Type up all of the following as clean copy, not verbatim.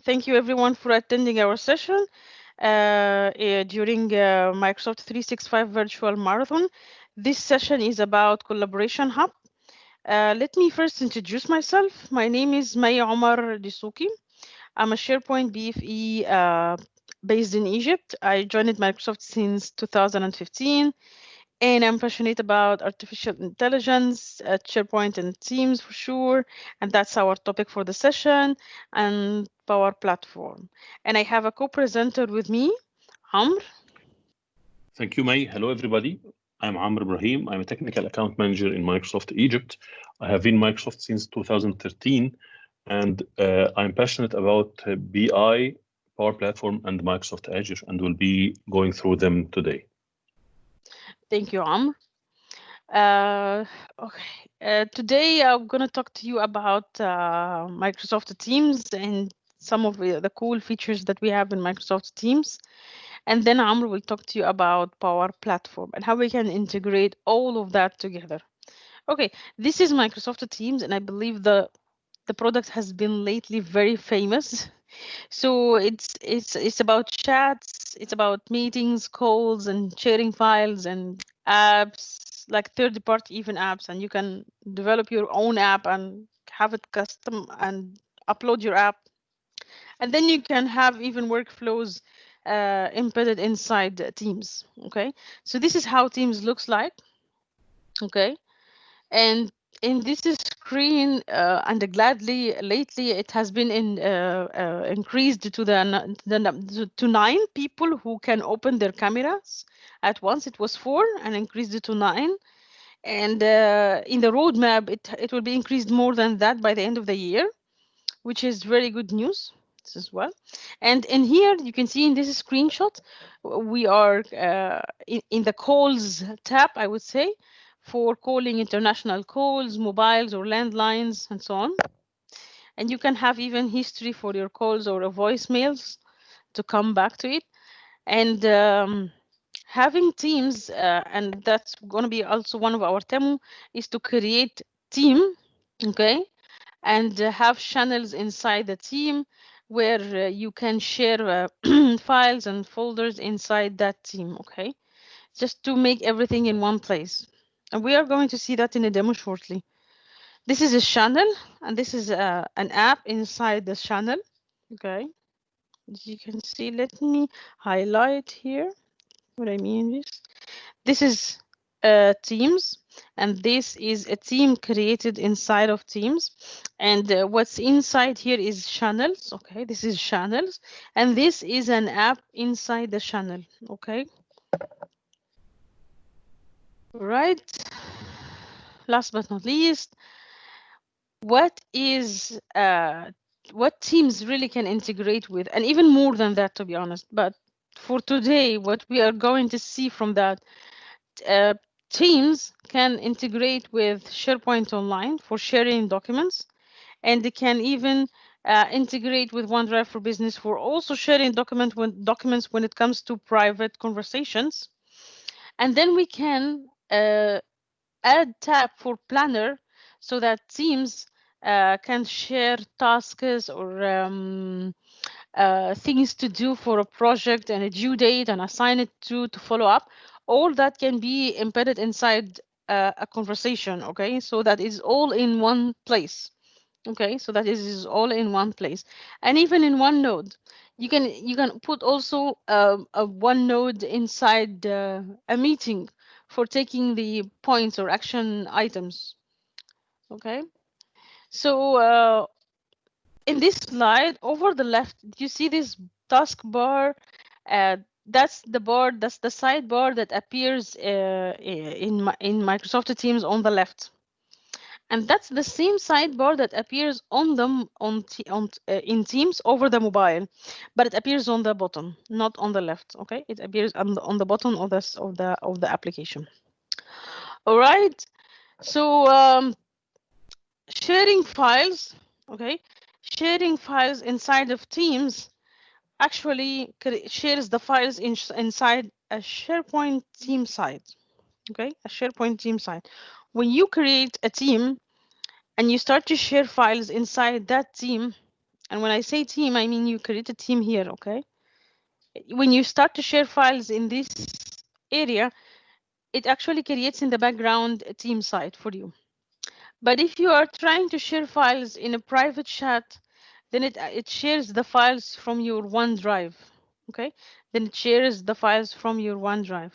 Thank you everyone for attending our session during Microsoft 365 Virtual Marathon. This session is about Collaboration Hub. Let me first introduce myself. My name is Omar Desouki. I'm a SharePoint BFE based in Egypt. I joined Microsoft since 2015. And I'm passionate about artificial intelligence, SharePoint and Teams for sure. And that's our topic for the session, and Power Platform. And I have a co-presenter with me, Amr. Thank you, May. Hello, everybody. I'm Omar Ibrahim. I'm a technical account manager in Microsoft Egypt. I have been Microsoft since 2013, and I'm passionate about BI, Power Platform, and Microsoft Azure, and we'll be going through them today. Thank you, Amr. Okay. Today I'm going to talk to you about Microsoft Teams and some of the cool features that we have in Microsoft Teams. And then Amr will talk to you about Power Platform and how we can integrate all of that together. Okay, this is Microsoft Teams, and I believe the product has been lately very famous. So it's about chats, it's about meetings, calls, and sharing files and apps, like third-party even apps, and you can develop your own app and have it custom and upload your app. And then you can have even workflows embedded inside Teams. Okay, so this is how Teams looks like. Okay, and in this screen, and gladly lately it has been increased to to 9 people who can open their cameras at once. It was 4 and increased it to 9. And in the roadmap, it will be increased more than that by the end of the year, which is very good news as well. And in here, you can see in this screenshot, we are in the calls tab, I would say, for calling international calls, mobiles or landlines, and so on. And you can have even history for your calls or voicemails to come back to it. And having teams, and that's going to be also one of our demo, is to create team, okay, and have channels inside the team where you can share files and folders inside that team, okay? Just to make everything in one place. And we are going to see that in a demo shortly. This is a channel, and this is an app inside the channel, okay? As you can see, let me highlight here what I mean is. This is Teams, and this is a team created inside of Teams. And what's inside here is channels. Okay, this is channels, and this is an app inside the channel. Okay, right. Last but not least, what Teams really can integrate with, and even more than that, to be honest. But for today, what we are going to see from that. Teams can integrate with SharePoint Online for sharing documents, and they can even integrate with OneDrive for Business for also sharing documents when it comes to private conversations. And then we can add tab for Planner so that Teams can share tasks or things to do for a project and a due date and assign it to follow up. All that can be embedded inside a conversation, okay? So that is all in one place. Okay, so that is all in one place. And even in OneNote, you can put also a OneNote inside a meeting for taking the points or action items. Okay, so in this slide over the left, you see this taskbar. That's the sidebar that appears in Microsoft Teams on the left. And that's the same sidebar that appears on them in Teams over the mobile, but it appears on the bottom, not on the left. Okay, it appears on the bottom of the application. All right. So sharing files. Okay, sharing files inside of Teams actually shares the files inside a SharePoint team site. Okay, a SharePoint team site. When you create a team and you start to share files inside that team, And when I say team, I mean you create a team here, okay? When you start to share files in this area, it actually creates in the background a team site for you. But if you are trying to share files in a private chat, then it shares the files from your OneDrive, okay? Then it shares the files from your OneDrive.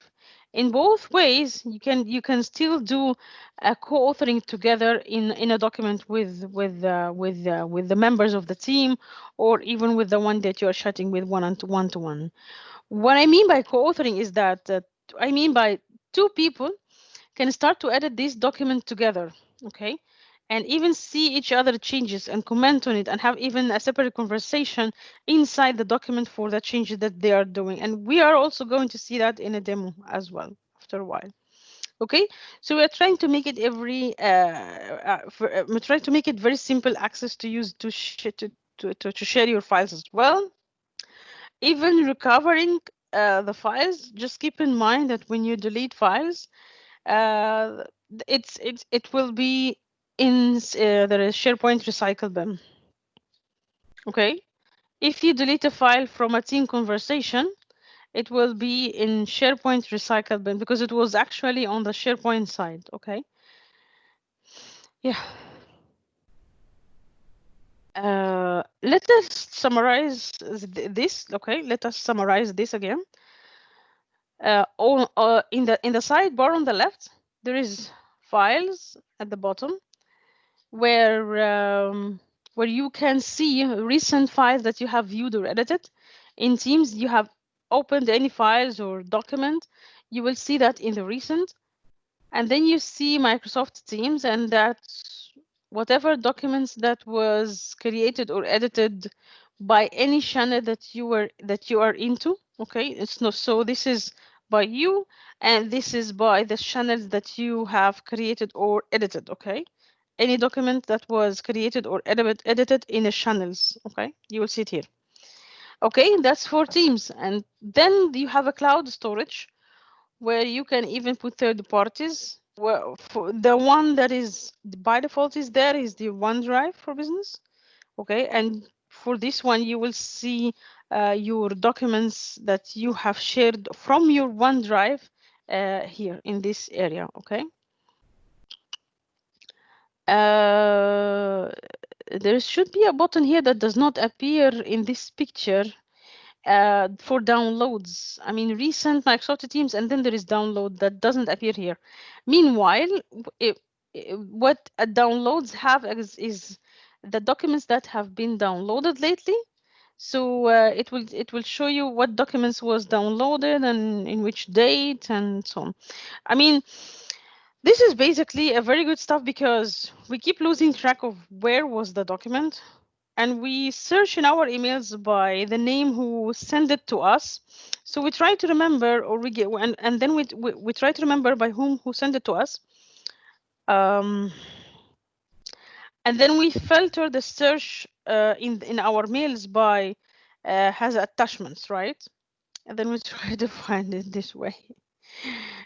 In both ways, you can still do a co-authoring together in a document with the members of the team, or even with the one that you are chatting with one to one. What I mean by co-authoring is that I mean by two people can start to edit this document together, okay? And even see each other changes and comment on it and have even a separate conversation inside the document for the changes that they are doing. And we are also going to see that in a demo as well after a while. Okay, so we are trying to make it we're trying to make it very simple access to use to share your files as well. Even recovering the files, just keep in mind that when you delete files, uh, it will be in the SharePoint recycle bin. Okay, if you delete a file from a team conversation, it will be in SharePoint recycle bin because it was actually on the SharePoint side. Okay, yeah. Let us summarize this. Okay, let us summarize this again. In the sidebar on the left, there is files at the bottom where you can see recent files that you have viewed or edited. In Teams, you have opened any files or document, you will see that in the recent. And then you see Microsoft Teams, and that's whatever documents that was created or edited by any channel that you are into. Okay, it's not so. This is by you, and this is by the channels that you have created or edited. Okay, any document that was created or edited in the channels. Okay, you will see it here. Okay, that's for Teams, and then you have a cloud storage where you can even put third parties. Well, for the one that is by default is there is the OneDrive for Business. Okay, and for this one, you will see your documents that you have shared from your OneDrive here in this area. Okay. There should be a button here that does not appear in this picture for downloads. I mean, recent Microsoft Teams, and then there is download that doesn't appear here. Meanwhile, what downloads have is the documents that have been downloaded lately. So it will show you what documents was downloaded and in which date and so on. I mean, this is basically a very good stuff because we keep losing track of where was the document, and we search in our emails by the name who sent it to us. So we try to remember, or we get, and then we try to remember by who sent it to us. And then we filter the search in our mails by has attachments, right? And then we try to find it this way.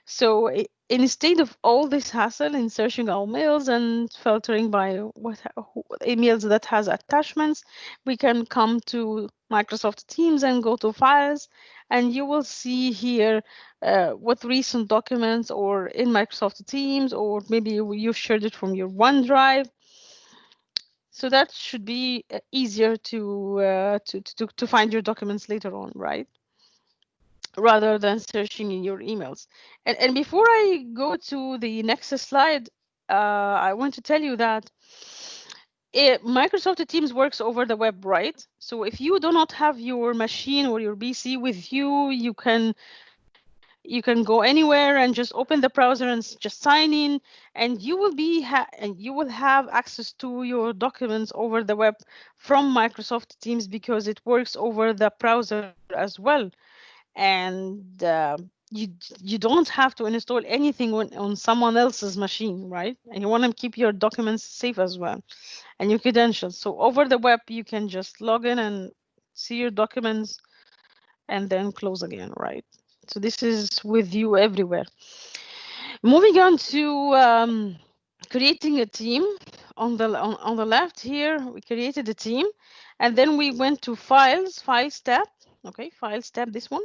So instead of all this hassle in searching our mails and filtering by emails that has attachments, we can come to Microsoft Teams and go to files, and you will see here what recent documents or in Microsoft Teams, or maybe you shared it from your OneDrive. So that should be easier to find your documents later on, right? Rather than searching in your emails. And before I go to the next slide, I want to tell you that Microsoft Teams works over the web, right? So if you do not have your machine or your PC with you, you can go anywhere and just open the browser and just sign in, and you will have access to your documents over the web from Microsoft Teams because it works over the browser as well. And you don't have to install anything on someone else's machine, right? And you want to keep your documents safe as well, and your credentials. So over the web, you can just log in and see your documents and then close again, right? So this is with you everywhere. Moving on to creating a team. on the left here, we created a team, and then we went to files tab. Okay, files tab, this one.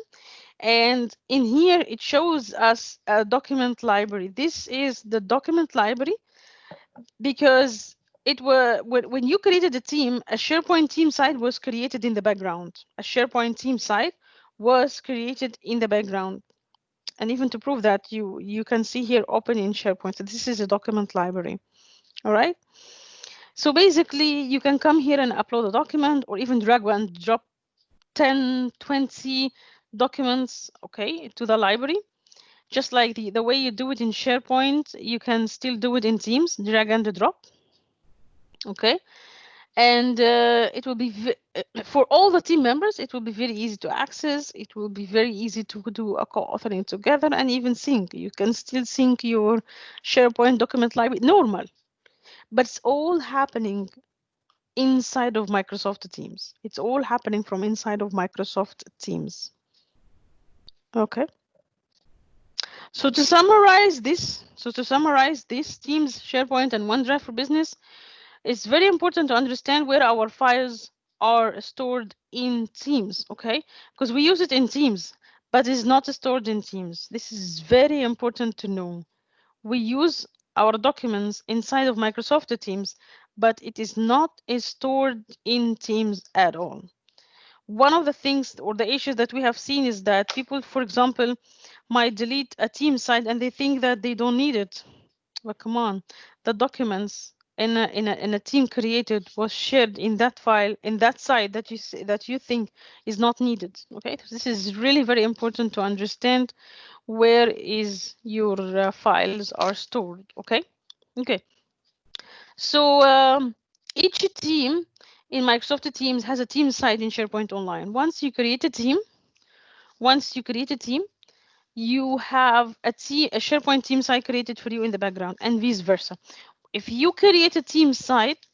And in here, it shows us a document library. This is the document library because it were when you created a team, a SharePoint team site was created in the background. A SharePoint team site was created in the background. And even to prove that, you can see here open in SharePoint. So this is a document library. All right. So basically, you can come here and upload a document or even drag and drop 10, 20 documents, okay, to the library. Just like the way you do it in SharePoint, you can still do it in Teams, drag and drop. Okay. And it will be for all the team members, it will be very easy to access. It will be very easy to do a co-authoring together and even sync. You can still sync your SharePoint document library normal, but it's all happening inside of Microsoft Teams. It's all happening from inside of Microsoft Teams. Okay. So to summarize this, Teams, SharePoint, and OneDrive for Business, it's very important to understand where our files are stored in Teams, okay? Because we use it in Teams, but it's not stored in Teams. This is very important to know. We use our documents inside of Microsoft Teams, but it is not stored in Teams at all. One of the things or the issues that we have seen is that people, for example, might delete a team site and they think that they don't need it. But come on, the documents in a team created was shared in that file in that site that you think is not needed. Okay, so this is really very important to understand where is your files are stored. Okay. So each team in Microsoft Teams has a team site in SharePoint Online. Once you create a team, you have a SharePoint team site created for you in the background, and vice versa. If you create a team site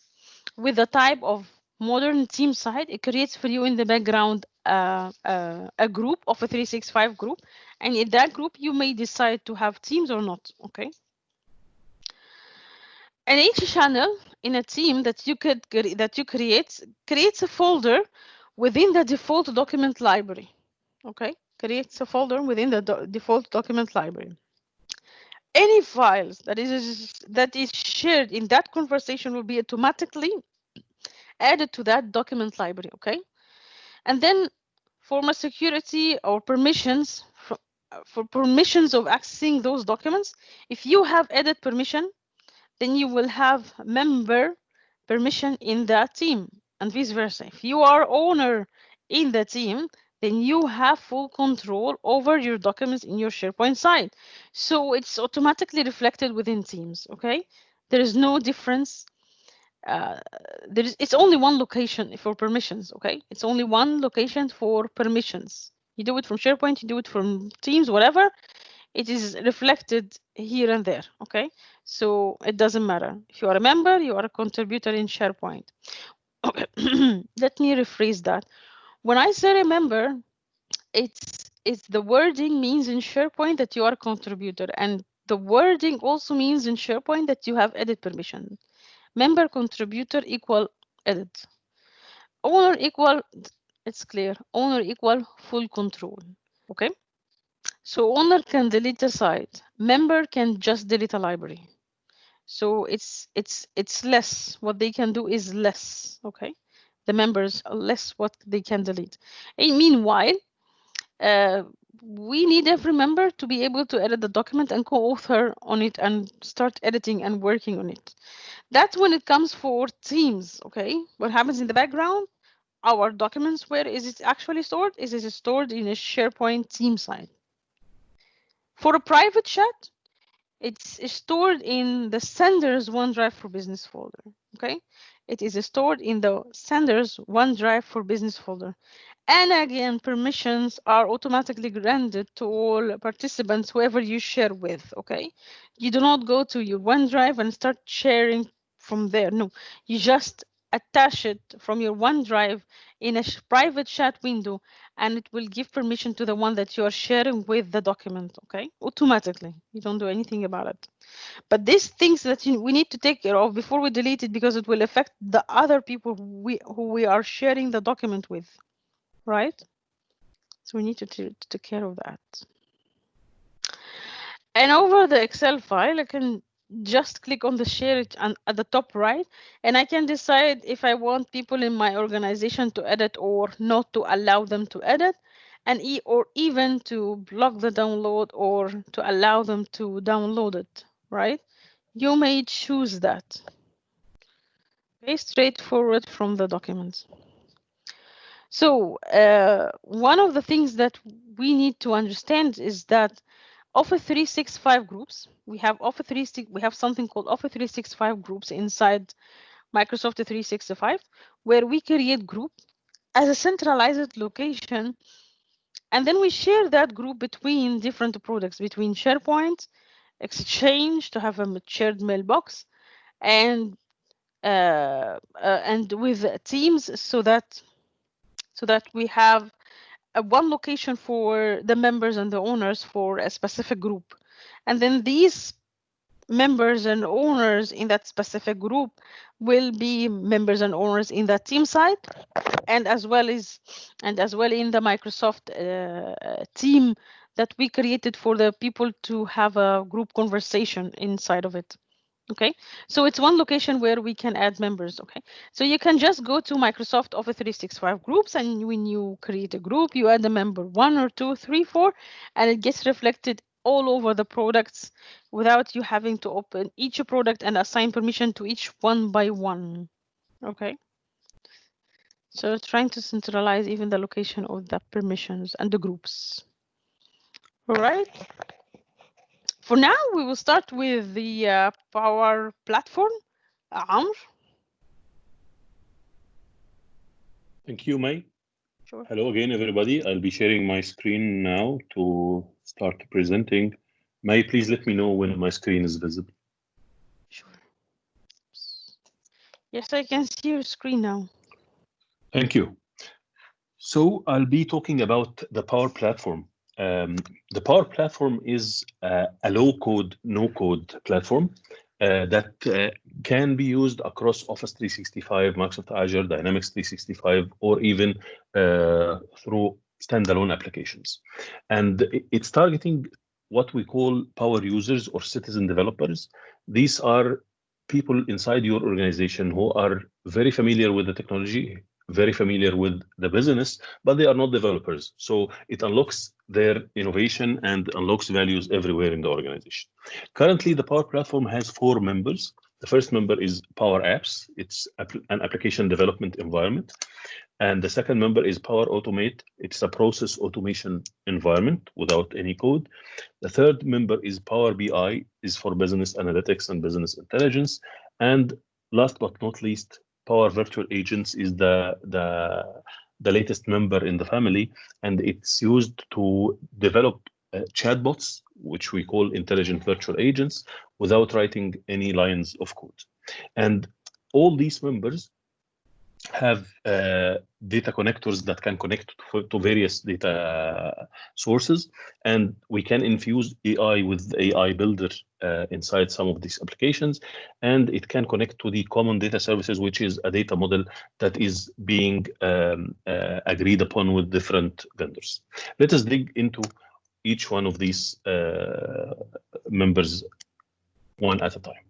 with the type of modern team site, it creates for you in the background a group of a 365 group, and in that group you may decide to have teams or not. Okay. And each channel in a team that you creates a folder within the default document library. Okay, creates a folder within the default document library. Any files that is shared in that conversation will be automatically added to that document library. Okay, and then for my security or permissions for permissions of accessing those documents, if you have edit permission, then you will have member permission in that team, and vice versa. If you are owner in the team, then you have full control over your documents in your SharePoint site. So it's automatically reflected within Teams, okay? There is no difference. It's only one location for permissions, okay? It's only one location for permissions. You do it from SharePoint, you do it from Teams, whatever. It is reflected here and there, okay? So it doesn't matter. If you are a member, you are a contributor in SharePoint. Okay. Let me rephrase that. When I say a member, it's the wording means in SharePoint that you are a contributor, and the wording also means in SharePoint that you have edit permission. Member, contributor equal edit. Owner equal, it's clear. Owner equal full control, okay? So owner can delete a site. Member can just delete a library. So it's less. What they can do is less. Okay, the members are less what they can delete. And meanwhile, we need every member to be able to edit the document and co-author on it and start editing and working on it. That's when it comes for Teams. Okay, what happens in the background? Our documents, where is it actually stored? Is it stored in a SharePoint team site? For a private chat, it's stored in the sender's OneDrive for Business folder. Okay, it is stored in the sender's OneDrive for Business folder. And again, permissions are automatically granted to all participants, whoever you share with. Okay, you do not go to your OneDrive and start sharing from there. No, you just attach it from your OneDrive in a private chat window, and it will give permission to the one that you are sharing with the document, okay? Automatically. You don't do anything about it. But these things that we need to take care of before we delete it, because it will affect the other people who we are sharing the document with, right? So we need to take care of that. And over the Excel file, I can just click on the share it at the top right, and I can decide if I want people in my organization to edit or not to allow them to edit, and or even to block the download or to allow them to download it, right? You may choose that. Okay, straightforward from the documents. So one of the things that we need to understand is that Office 365 groups, we have something called Office 365 groups inside Microsoft 365, where we create group as a centralized location, and then we share that group between different products, between SharePoint, Exchange to have a shared mailbox, and with Teams, so that we have one location for the members and the owners for a specific group. And then these members and owners in that specific group will be members and owners in that team side, and as well in the Microsoft team that we created for the people to have a group conversation inside of it. Okay, so it's one location where we can add members. Okay, so you can just go to Microsoft Office 365 groups, and when you create a group, you add a member 1 or 2, 3, 4, and it gets reflected all over the products without you having to open each product and assign permission to each one by one. Okay, so trying to centralize even the location of the permissions and the groups. All right. For now, we will start with the Power Platform. Amr. Thank you, May. Sure. Hello again, everybody. I'll be sharing my screen now to start presenting. May, please let me know when my screen is visible. Sure. Yes, I can see your screen now. Thank you. So I'll be talking about the Power Platform. The Power Platform is a low-code, no-code platform that can be used across Office 365, Microsoft Azure, Dynamics 365, or even through standalone applications. And it's targeting what we call power users or citizen developers. These are people inside your organization who are very familiar with the technology, very familiar with the business, but they are not developers. So it unlocks their innovation and unlocks values everywhere in the organization. Currently, the Power Platform has 4 members. The first member is Power Apps. It's an application development environment. And the second member is Power Automate. It's a process automation environment without any code. The third member is Power BI, is for business analytics and business intelligence. And last but not least, Power Virtual Agents is the latest member in the family, and it's used to develop chatbots, which we call intelligent virtual agents, without writing any lines of code. And all these members have data connectors that can connect to various data sources, and we can infuse AI with AI Builder inside some of these applications, and it can connect to the common data services, which is a data model that is being agreed upon with different vendors. Let us dig into each one of these members one at a time.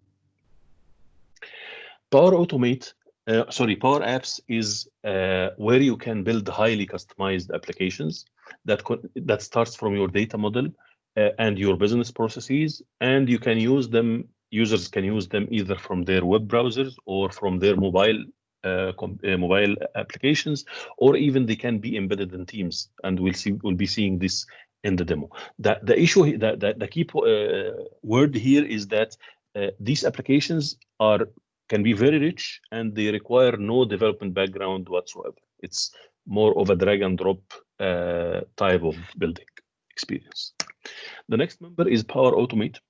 Power Automate Power Apps is where you can build highly customized applications that starts from your data model and your business processes, and you can use them. Users can use them either from their web browsers or from their mobile applications, or even they can be embedded in Teams. And we'll be seeing this in the demo. The issue, the key word here is that these applications can be very rich, and they require no development background whatsoever. It's more of a drag and drop type of building experience. The next member is Power Automate.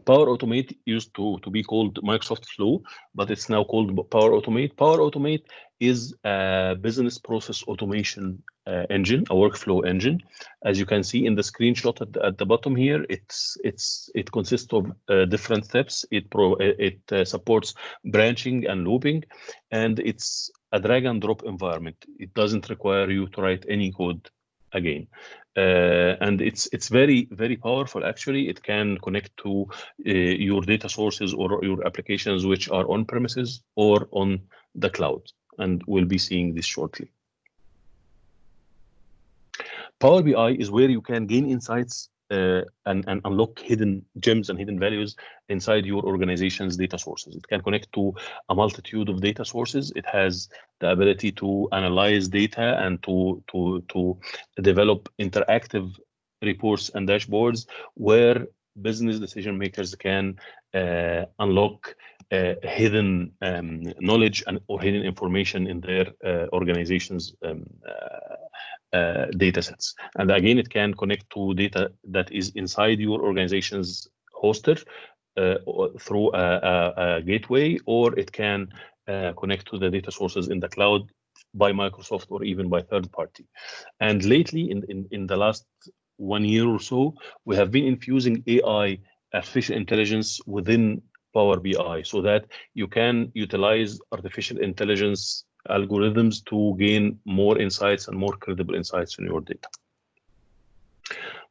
Power Automate used to be called Microsoft Flow, but it's now called Power Automate. Power Automate is a business process automation engine, a workflow engine. As you can see in the screenshot at the bottom here, it consists of different steps. It supports branching and looping, and it's a drag and drop environment. It doesn't require you to write any code again. And it's very, very powerful. Actually, it can connect to your data sources or your applications which are on premises or on the cloud. And we'll be seeing this shortly. Power BI is where you can gain insights and unlock hidden gems and hidden values inside your organization's data sources. It can connect to a multitude of data sources. It has the ability to analyze data and to develop interactive reports and dashboards where business decision makers can unlock hidden knowledge or hidden information in their organization's data sets. And again, it can connect to data that is inside your organization's hoster through a gateway, or it can connect to the data sources in the cloud by Microsoft or even by third party. And lately, in the last 1 year or so, we have been infusing AI, artificial intelligence, within Power BI so that you can utilize artificial intelligence algorithms to gain more insights and more credible insights in your data.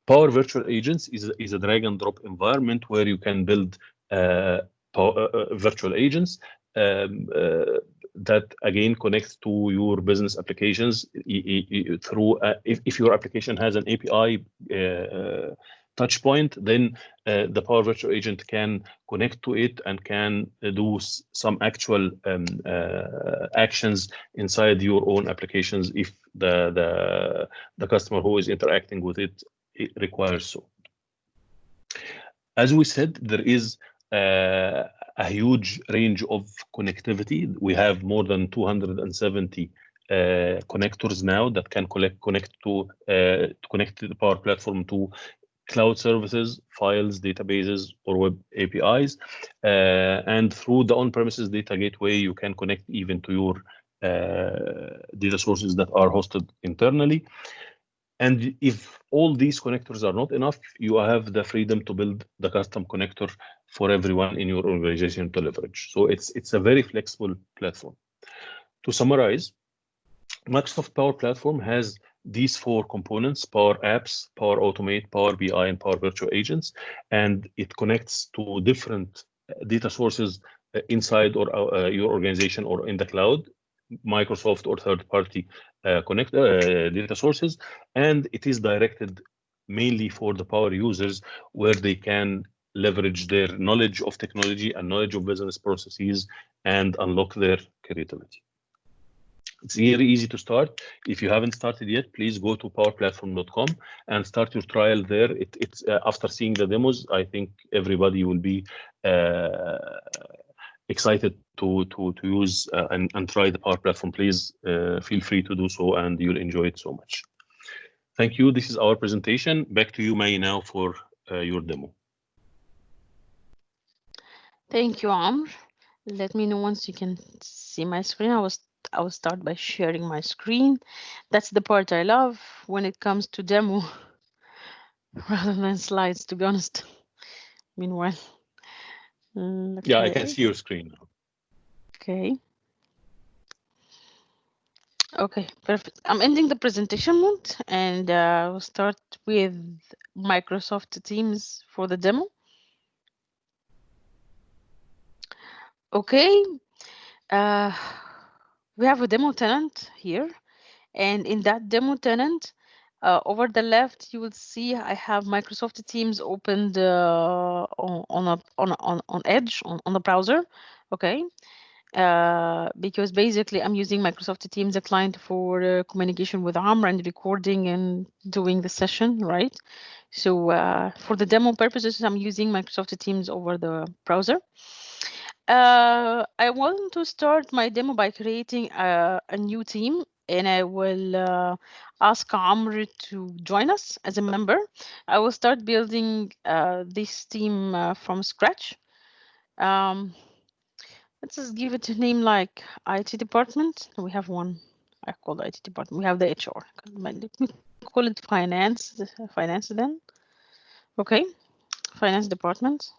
Power Virtual Agents is a drag and drop environment where you can build virtual agents that again connects to your business applications through if your application has an API touch point, then the Power Virtual Agent can connect to it and can do some actual actions inside your own applications if the customer who is interacting with it requires so. As we said, there is a huge range of connectivity. We have more than 270 connectors now that can connect to the Power Platform to cloud services, files, databases, or web APIs. And through the on-premises data gateway, you can connect even to your data sources that are hosted internally. And if all these connectors are not enough, you have the freedom to build the custom connector for everyone in your organization to leverage. So it's a very flexible platform. To summarize, Microsoft Power Platform has these 4 components: Power Apps, Power Automate, Power BI, and Power Virtual Agents, and it connects to different data sources inside or your organization or in the cloud, Microsoft or third-party data sources, and it is directed mainly for the Power users where they can leverage their knowledge of technology and knowledge of business processes and unlock their creativity. It's very easy to start. If you haven't started yet, please go to powerplatform.com and start your trial there. It's after seeing the demos, I think everybody will be excited to use and try the Power Platform. Please feel free to do so, and you'll enjoy it so much. Thank you. This is our presentation. Back to you, May, now for your demo. Thank you, Omar. Let me know once you can see my screen. I will start by sharing my screen. That's the part I love when it comes to demo rather than slides, to be honest. Meanwhile. Okay. Yeah, I can see your screen now. Okay. Okay, perfect. I'm ending the presentation mode and we'll start with Microsoft Teams for the demo. Okay. We have a demo tenant here, and in that demo tenant, over the left, you will see I have Microsoft Teams opened on Edge on the browser. Okay, because basically I'm using Microsoft Teams, a client for communication with Omar and recording and doing the session, right? So for the demo purposes, I'm using Microsoft Teams over the browser. I want to start my demo by creating a new team, and I will ask Amr to join us as a member. I will start building this team from scratch. Let's just give it a name like IT department. We have one. I call it IT department. We have the HR. Let me call it finance. Finance then. Okay, finance department.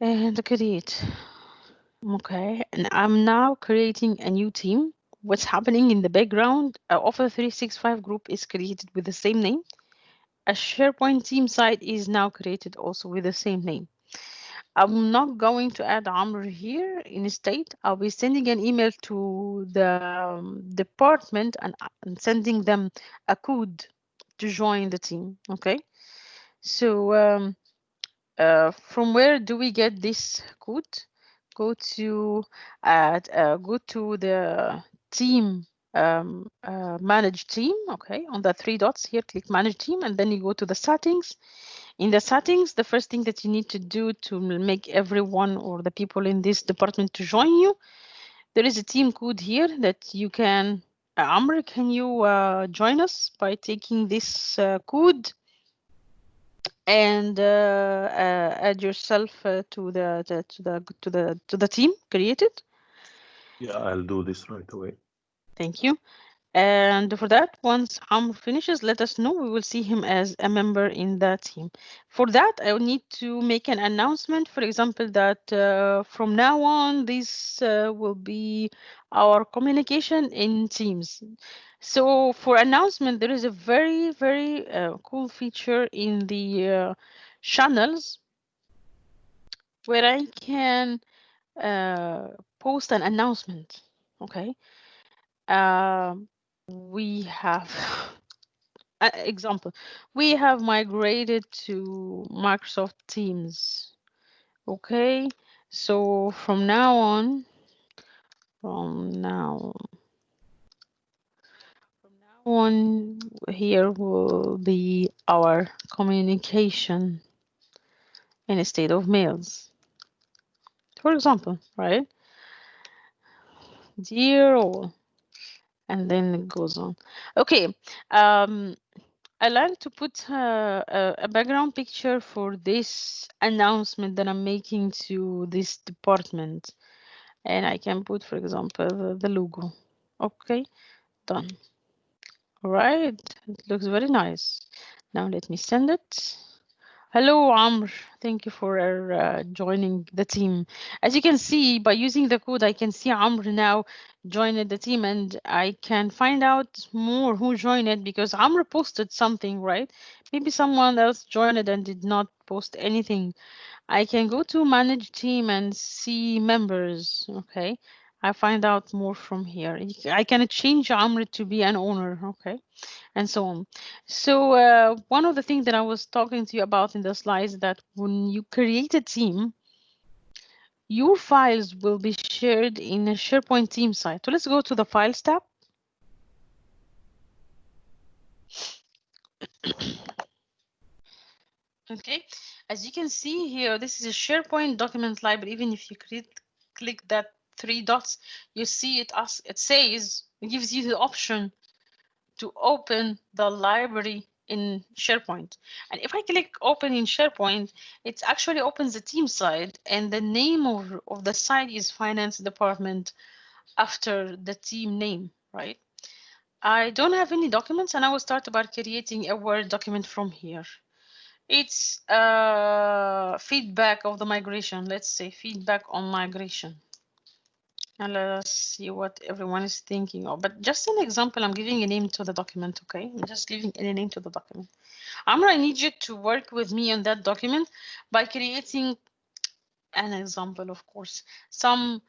And create. Okay, and I'm now creating a new team. What's happening in the background? Offer 365 group is created with the same name. A SharePoint team site is now created also with the same name. I'm not going to add Amr here. Instead, I'll be sending an email to the department and sending them a code to join the team. Okay, so from where do we get this code? Go to the team manage team. Okay, on the three dots here, click manage team, and then you go to the settings. In the settings, the first thing that you need to do to make everyone or the people in this department to join you, there is a team code here that you can. Amr, can you join us by taking this code and add yourself to the team created? Yeah, I'll do this right away. Thank you. And for that, once Amr finishes, let us know. We will see him as a member in the team. For that, I will need to make an announcement. For example, that from now on, this will be our communication in Teams. So for announcement, there is a very, very cool feature in the channels where I can post an announcement. Okay. We have example. We have migrated to Microsoft Teams. Okay. So from now on, here will be our communication instead of mails. For example, right? Dear all, and then it goes on. Okay. I like to put a background picture for this announcement that I'm making to this department. And I can put, for example, the logo. Okay, done. All right, it looks very nice. Now let me send it. Hello, Amr. Thank you for joining the team. As you can see, by using the code, I can see Amr now joined the team, and I can find out more who joined it because Amr posted something, right? Maybe someone else joined it and did not post anything. I can go to manage team and see members. Okay, I find out more from here. I can change Amr to be an owner. Okay, and so on. So one of the things that I was talking to you about in the slides that when you create a team, your files will be shared in a SharePoint team site. So let's go to the Files tab. Okay, as you can see here, this is a SharePoint document library. Even if you click that three dots, you see it says, it gives you the option to open the library in SharePoint. And if I click open in SharePoint, it actually opens the team site, and the name of the site is Finance Department after the team name, right? I don't have any documents, and I will start by creating a Word document from here. It's feedback of the migration. Let's say feedback on migration. And let us see what everyone is thinking of. But just an example, I'm giving a name to the document, okay? I'm just giving a name to the document. Amr, I need you to work with me on that document by creating an example, of course, some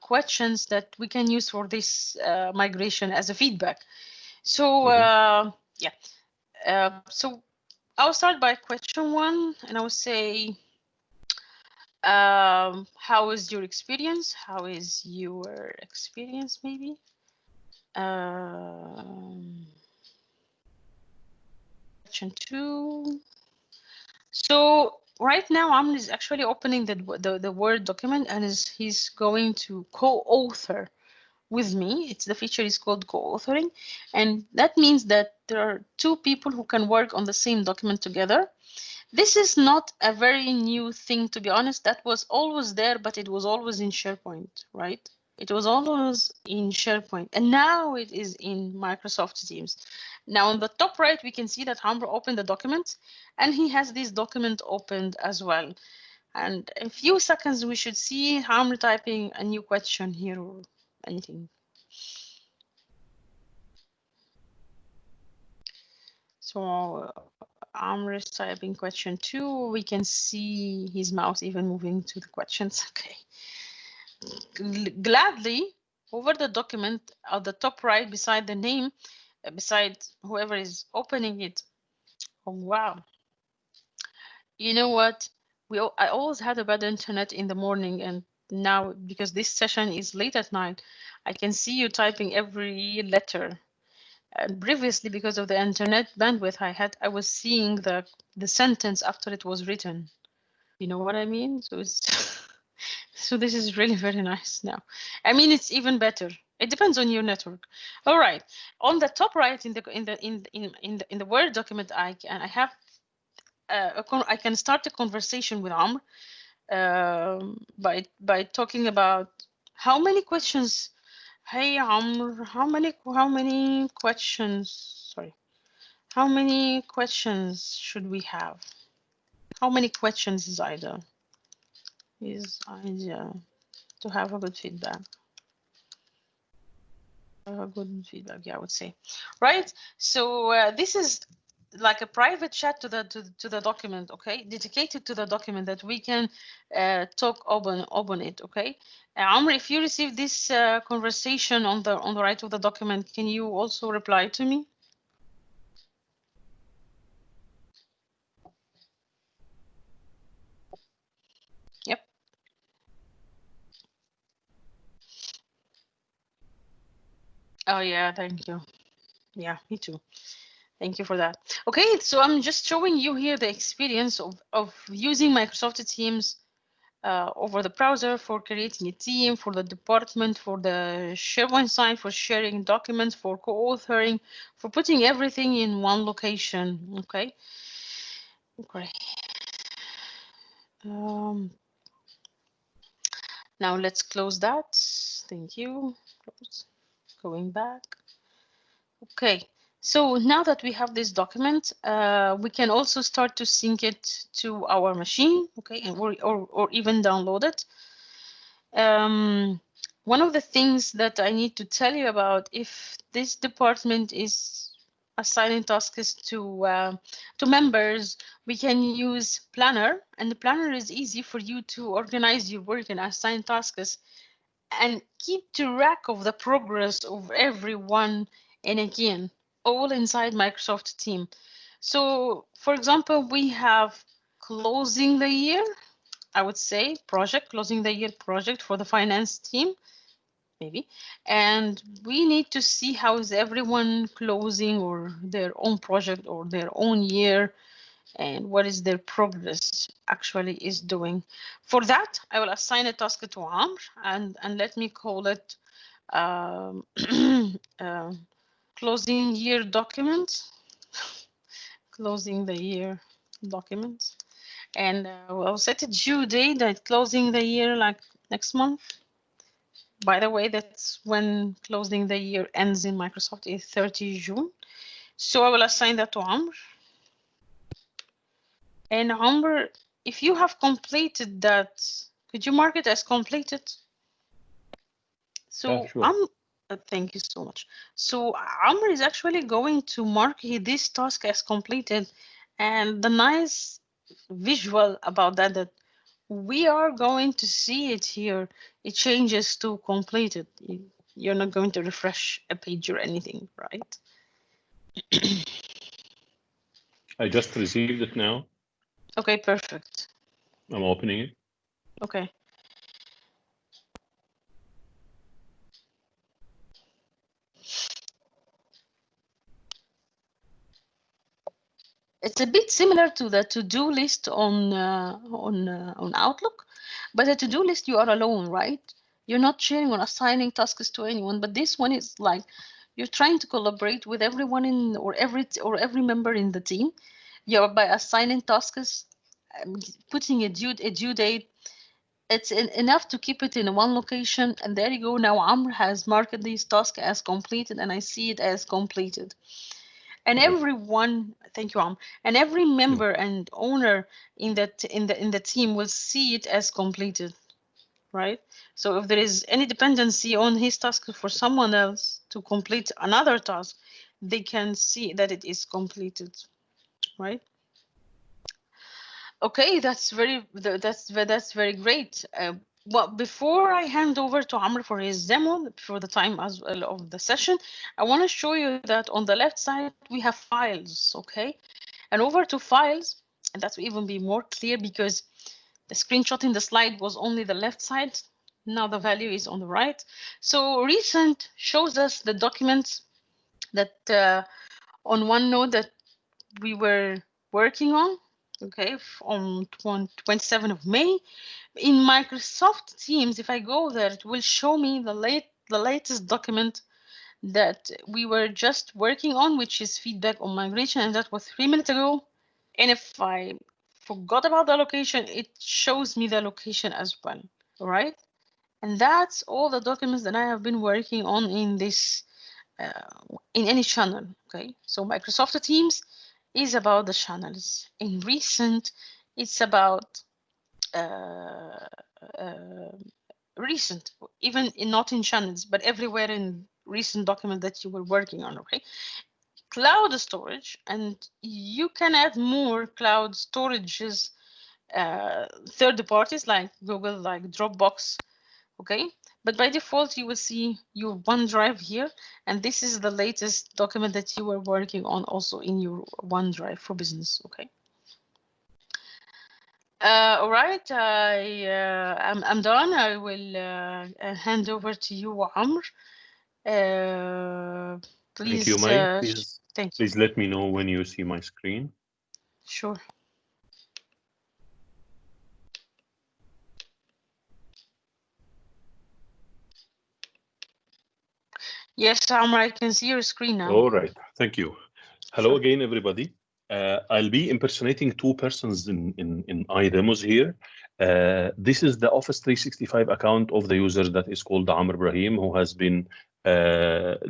questions that we can use for this migration as a feedback. So so I'll start by question one, and I will say, how is your experience? How is your experience, maybe? Question two. So right now, Amr is actually opening the Word document, and he's going to co-author with me. It's the feature is called co-authoring, and that means that there are two people who can work on the same document together. This is not a very new thing, to be honest. That was always there, but it was always in SharePoint, right? It was always in SharePoint, and now it is in Microsoft Teams. Now on the top right, we can see that Amr opened the document, and he has this document opened as well. And in a few seconds, we should see Amr typing a new question here or anything. So Amr is typing question 2. We can see his mouse even moving to the questions. Okay. Gladly, over the document at the top right beside the name, beside whoever is opening it. Oh, wow. You know what? I always had a bad internet in the morning, and now because this session is late at night, I can see you typing every letter. And previously, because of the internet bandwidth I had, I was seeing the sentence after it was written. You know what I mean? So it's so this is really very nice now. I mean, it's even better. It depends on your network. All right. On the top right in the Word document, I have I can start a conversation with Amr by talking about how many questions. Hey Amr, how many questions? Sorry, how many questions should we have? How many questions is idea to have a good feedback? Good feedback, yeah, I would say. Right. So this is like a private chat to the document, okay, dedicated to the document that we can talk open it, okay. Amr, if you receive this conversation on the right of the document, can you also reply to me? Yep. Oh yeah, thank you. Yeah, me too. Thank you for that. Okay, so I'm just showing you here the experience of using Microsoft Teams over the browser for creating a team, for the department, for the SharePoint site, for sharing documents, for co-authoring, for putting everything in one location. Okay. Great. Now let's close that. Thank you. Close. Going back. Okay. So now that we have this document, we can also start to sync it to our machine, okay, and or even download it. One of the things that I need to tell you about, if this department is assigning tasks to members, we can use Planner, and the Planner is easy for you to organize your work and assign tasks and keep track of the progress of everyone, and again, all inside Microsoft Team. So, for example, we have closing the year, I would say closing the year project for the finance team, maybe. And we need to see how is everyone closing or their own project or their own year, and what is their progress actually is doing. For that, I will assign a task to Amr, and let me call it closing year document. Closing the year document. And we'll set a due date that closing the year like next month. By the way, that's when closing the year ends in Microsoft is 30 June. So I will assign that to Amr. And Amr, if you have completed that, could you mark it as completed? So yeah, sure. thank you so much. So Amr is actually going to mark this task as completed. And the nice visual about that we are going to see it here. It changes to completed. You're not going to refresh a page or anything, right? I just received it now. Okay, perfect. I'm opening it. Okay. It's a bit similar to the to-do list on Outlook, but a to-do list you are alone, right? You're not sharing or assigning tasks to anyone, but this one is like you're trying to collaborate with everyone in or every member in the team. You're by assigning tasks, putting a due date. It's enough to keep it in one location, and there you go. Now Amr has marked these tasks as completed, and I see it as completed. And Okay. everyone, thank you, Amr, and every member and owner in the team will see it as completed, right? So if there is any dependency on his task for someone else to complete another task, they can see that it is completed, right? Okay, that's very great. Well, before I hand over to Amr for his demo, for the time as well of the session, I want to show you that on the left side we have files, okay? And over to files, and that will even be more clear because the screenshot in the slide was only the left side. Now the value is on the right. So recent shows us the documents that on OneNote that we were working on, okay, on 27th of May. In Microsoft Teams, if I go there, it will show me the latest document that we were just working on, which is feedback on migration, and that was 3 minutes ago. And if I forgot about the location, it shows me the location as well, all right? And that's all the documents that I have been working on in this, in any channel, okay? So Microsoft Teams is about the channels. In recent, it's about recent, even not in channels, but everywhere in recent document that you were working on, okay? Cloud storage, and you can add more cloud storages, third parties like Google, like Dropbox, okay? But by default, you will see your OneDrive here, and this is the latest document that you were working on also in your OneDrive for business, okay? All right, I'm done. I will hand over to you, Amr. Thank you, Please, May. Please, thank you. please let me know when you see my screen. Sure. Yes, Amr, I can see your screen now. All right. Thank you. Hello Sure. again, everybody. I'll be impersonating two persons in iDemos here. This is the Office 365 account of the user that is called Amr Ibrahim, who has been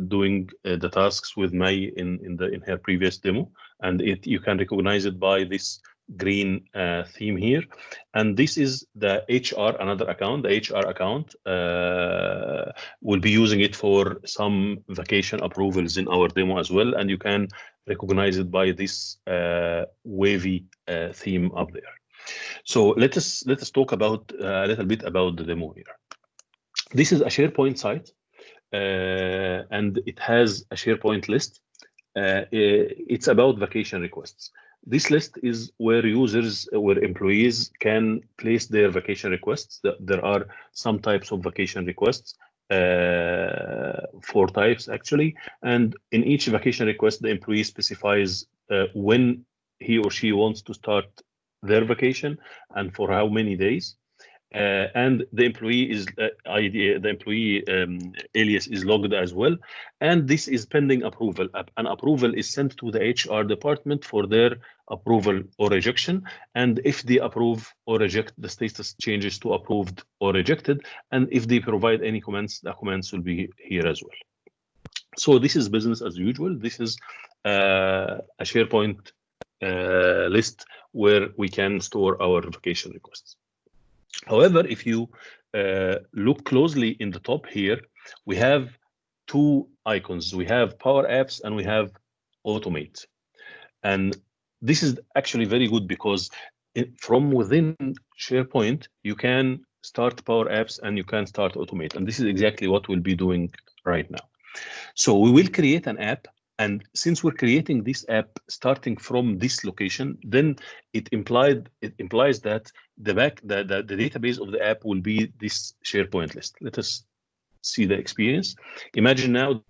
doing the tasks with May in her previous demo, and you can recognize it by this green theme here. And this is the HR, another account. The HR account will be using it for some vacation approvals in our demo as well, and you can recognize it by this wavy theme up there. So let us talk about a little bit about the demo here. This is a SharePoint site, and it has a SharePoint list. It's about vacation requests. This list is where employees can place their vacation requests. There are some types of vacation requests, 4 types actually, and in each vacation request, the employee specifies when he or she wants to start their vacation and for how many days. And the employee is the employee alias is logged as well, and this is pending approval. An approval is sent to the HR department for their approval or rejection, and if they approve or reject, the status changes to approved or rejected, and if they provide any comments, the comments will be here as well. So this is business as usual. This is a SharePoint list where we can store our vacation requests. However, if you look closely in the top here, we have 2 icons. We have Power Apps and we have Automate. And this is actually very good because from within SharePoint, you can start Power Apps and you can start Automate. And this is exactly what we'll be doing right now. So we will create an app. And since we're creating this app starting from this location, then it implies that the database of the app will be this SharePoint list. Let us see the experience. Imagine now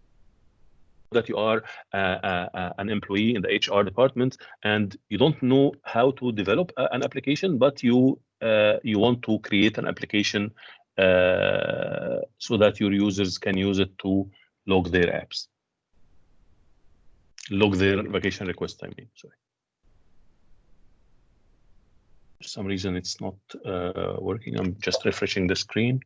that you are an employee in the HR department and you don't know how to develop an application, but you want to create an application so that your users can use it to log their apps, log their vacation request, I mean, sorry. For some reason, it's not working. I'm just refreshing the screen.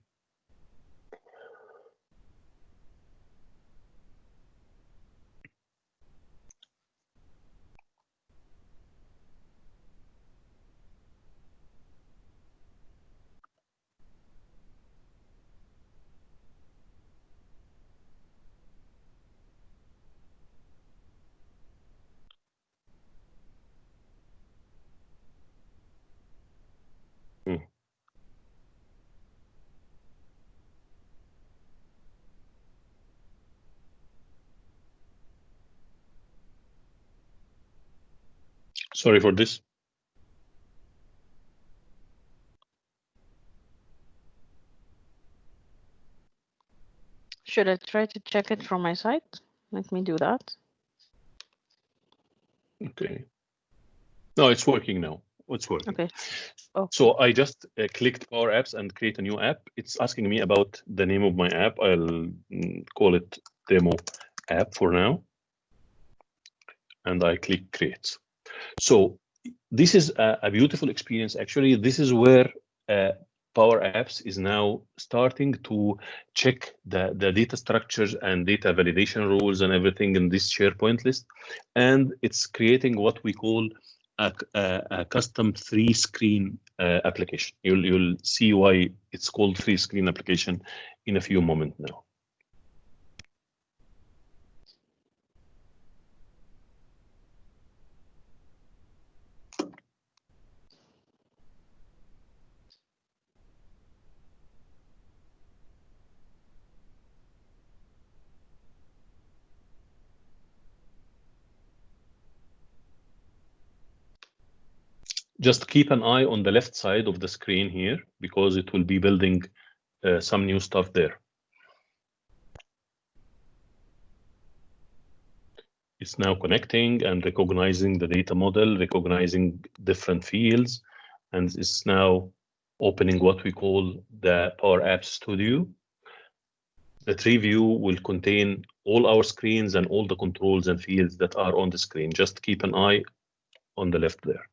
Sorry for this. Should I try to check it from my side? Let me do that. Okay. No, it's working now. It's working. Okay. Oh. So I just clicked Power Apps and create a new app. It's asking me about the name of my app. I'll call it Demo App for now. And I click Create. So this is a beautiful experience. Actually, this is where Power Apps is now starting to check the data structures and data validation rules and everything in this SharePoint list. And it's creating what we call a custom 3-screen application. You'll see why it's called 3-screen application in a few moments now. Just keep an eye on the left side of the screen here, because it will be building some new stuff there. It's now connecting and recognizing the data model, recognizing different fields, and it's now opening what we call the Power Apps Studio. The tree view will contain all our screens and all the controls and fields that are on the screen. Just keep an eye on the left there.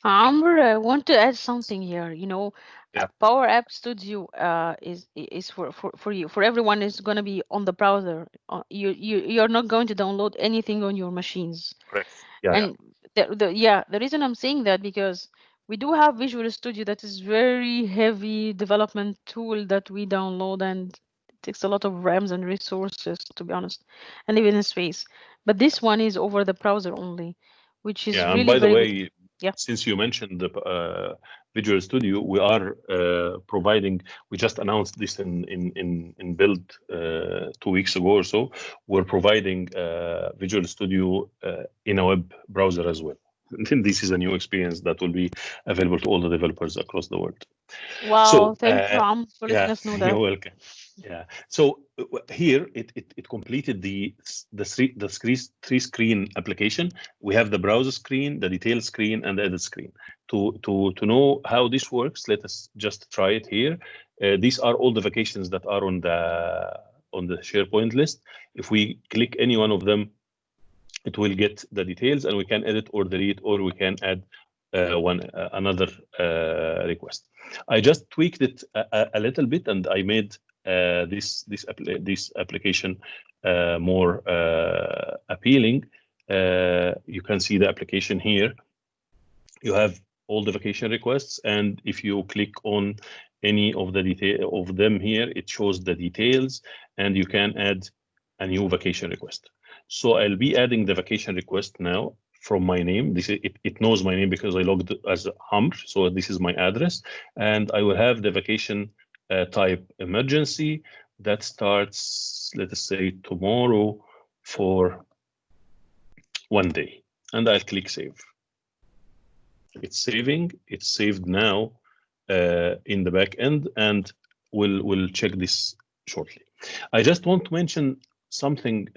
Amber, I want to add something here. You know, Yeah. Power App Studio is for you, for everyone. Is going to be on the browser. You're not going to download anything on your machines. Correct. Yeah. And the reason I'm saying that, because we do have Visual Studio that is very heavy development tool that we download, and it takes a lot of RAMs and resources, to be honest, and even in space. But this one is over the browser only, which is really and by the very way, good. Yeah. Since you mentioned the Visual Studio, we are providing. We just announced this in build 2 weeks ago or so. We're providing Visual Studio in a web browser as well. This is a new experience that will be available to all the developers across the world. Wow! So, thank you, Am, for letting yeah, us know that. you're welcome. Yeah. So here it completed the 3-screen application. We have the browser screen, the detail screen, and the edit screen. To know how this works, let us just try it here. These are all the vacations that are on the SharePoint list. If we click any one of them, it will get the details, and we can edit or delete, or we can add another request. I just tweaked it a little bit, and I made this application more appealing. You can see the application here. You have all the vacation requests, and if you click on any of the detail of them here, it shows the details, and you can add a new vacation request. So I'll be adding the vacation request now from my name. It knows my name because I logged as Amr, so this is my address, and I will have the vacation type emergency that starts, let us say, tomorrow for 1 day, and I'll click save. It's saving. It's saved now in the back end, and we'll check this shortly. I just want to mention something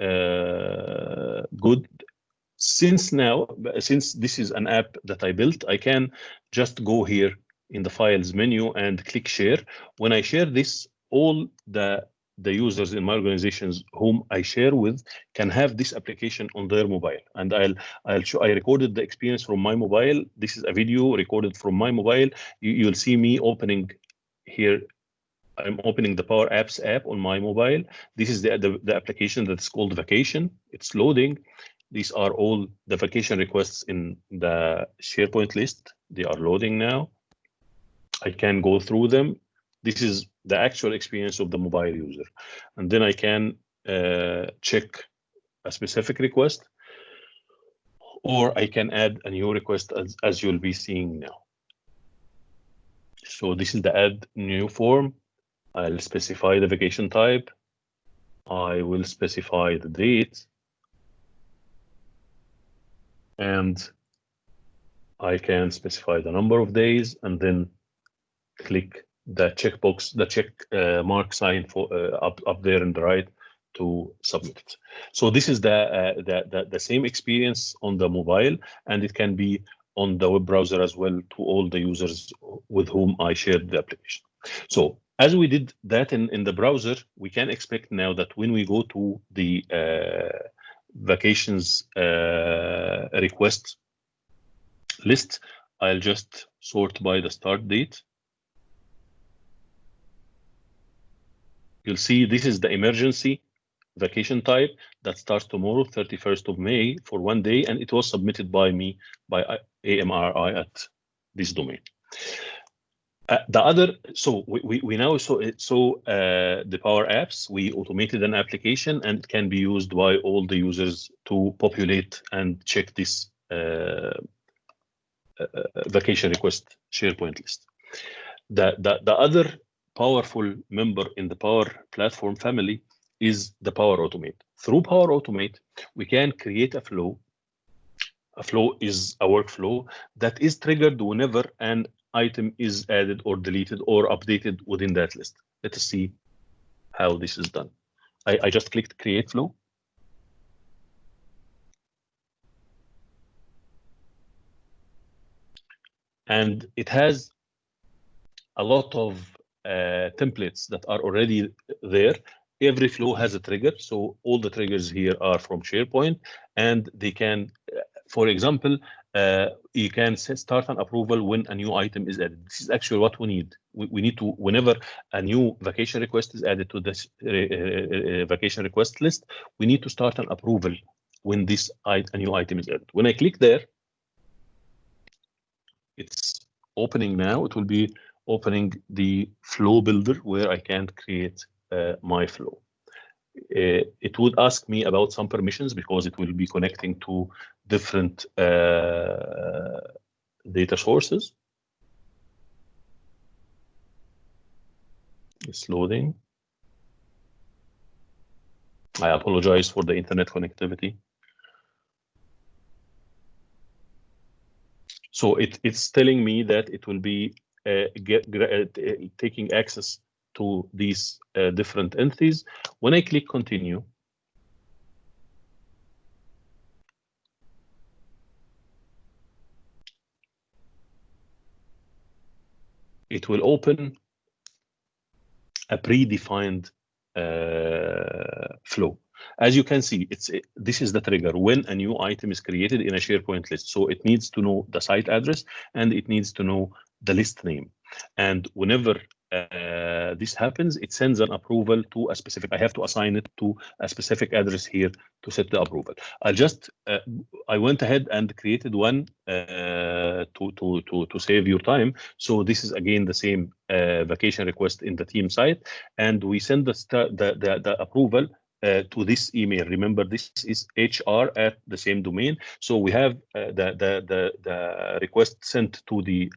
good. Since this is an app that I built, I can just go here in the files menu and click share. When I share this, all the users in my organizations whom I share with can have this application on their mobile. And I'll show. I recorded the experience from my mobile. This is a video recorded from my mobile. You'll see me opening here. I'm opening the Power Apps app on my mobile. This is the application that's called Vacation. It's loading. These are all the vacation requests in the SharePoint list. They are loading now. I can go through them. This is the actual experience of the mobile user. And then I can check a specific request, or I can add a new request as you'll be seeing now. So this is the add new form. I'll specify the vacation type. I will specify the date. And I can specify the number of days and then click the checkbox, the check mark sign for up there in the right to submit it. So this is the same experience on the mobile, and it can be on the web browser as well to all the users with whom I shared the application. So as we did that in the browser, we can expect now that when we go to the vacations request list, I'll just sort by the start date. You'll see this is the emergency vacation type that starts tomorrow, 31st of May, for 1 day, and it was submitted by me, by AMRI at this domain. The other, so we now saw the Power Apps. We automated an application, and it can be used by all the users to populate and check this vacation request SharePoint list. The other powerful member in the Power Platform family is the Power Automate. Through Power Automate, we can create a flow. A flow is a workflow that is triggered whenever an item is added or deleted or updated within that list. Let us see how this is done. I just clicked Create Flow. And it has a lot of templates that are already there. Every flow has a trigger. So all the triggers here are from SharePoint, and they can, for example, you can start an approval when a new item is added. This is actually what we need. We need to, whenever a new vacation request is added to this vacation request list, we need to start an approval when this a new item is added. When I click there, it's opening now. It will be opening the flow builder where I can create my flow. It would ask me about some permissions because it will be connecting to different data sources. It's loading. I apologize for the internet connectivity. So it's telling me that it will be taking access to these different entities. When I click continue, it will open a predefined flow. As you can see, this is the trigger when a new item is created in a SharePoint list. So it needs to know the site address and it needs to know the list name. And whenever this happens, it sends an approval to a specific, I have to assign it to a specific address here to set the approval. I went ahead and created one to save your time. So this is again the same vacation request in the team site, and we send the approval to this email. Remember, this is HR at the same domain. So we have the request sent to the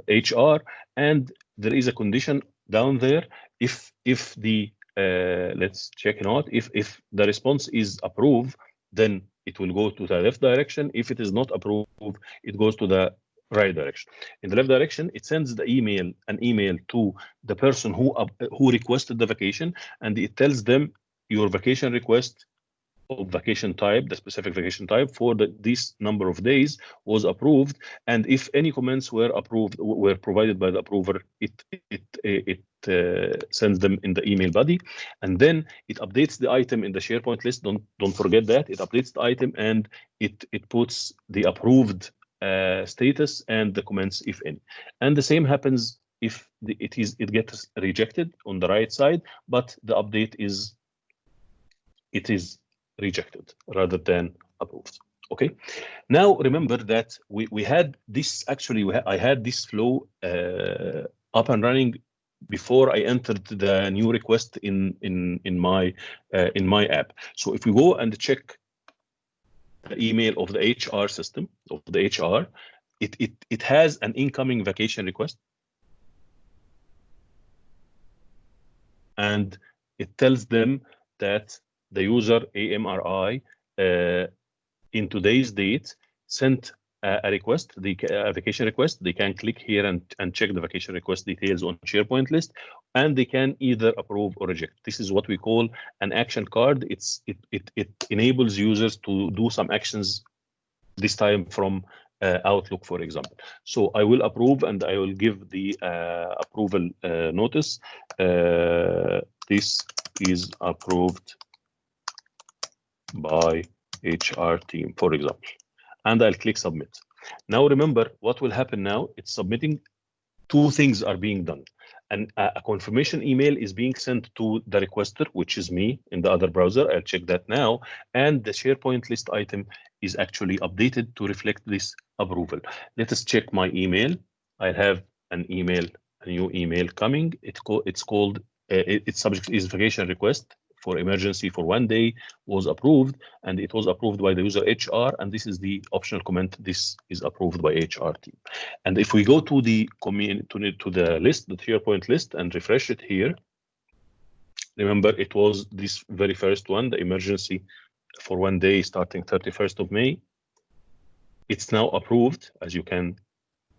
HR, and there is a condition down there. If the let's check it out. If the response is approved, then it will go to the left direction. If it is not approved, it goes to the right direction. In the left direction, it sends an email to the person who requested the vacation, and it tells them your vacation request of vacation type, the specific vacation type for this number of days was approved, and if any comments were provided by the approver, it sends them in the email body, and then it updates the item in the SharePoint list. Don't forget that it updates the item, and it puts the approved status and the comments, if any. And the same happens if it gets rejected on the right side, but the update is rejected rather than approved. Okay. Now remember that we had this, actually I had this flow up and running before I entered the new request in my app. So if we go and check the email of the HR system, of the HR, it has an incoming vacation request, and it tells them that the user AMRI in today's date sent a request, a vacation request. They can click here and check the vacation request details on SharePoint list, and they can either approve or reject. This is what we call an action card. It enables users to do some actions, this time from Outlook, for example. So I will approve, and I will give the approval notice. This is approved by HR team, for example, and I'll click submit. Now remember what will happen now. It's submitting. Two things are being done, and a confirmation email is being sent to the requester, which is me in the other browser. I'll check that now, and the SharePoint list item is actually updated to reflect this approval. Let us check my email. I have an email, a new email coming. It's called its subject is vacation request for emergency for 1 day, was approved, and it was approved by the user HR, and this is the optional comment. This is approved by HR team. And if we go to the to the list, the SharePoint list, and refresh it here, remember it was this very first one, the emergency for 1 day starting 31st of May. It's now approved, as you can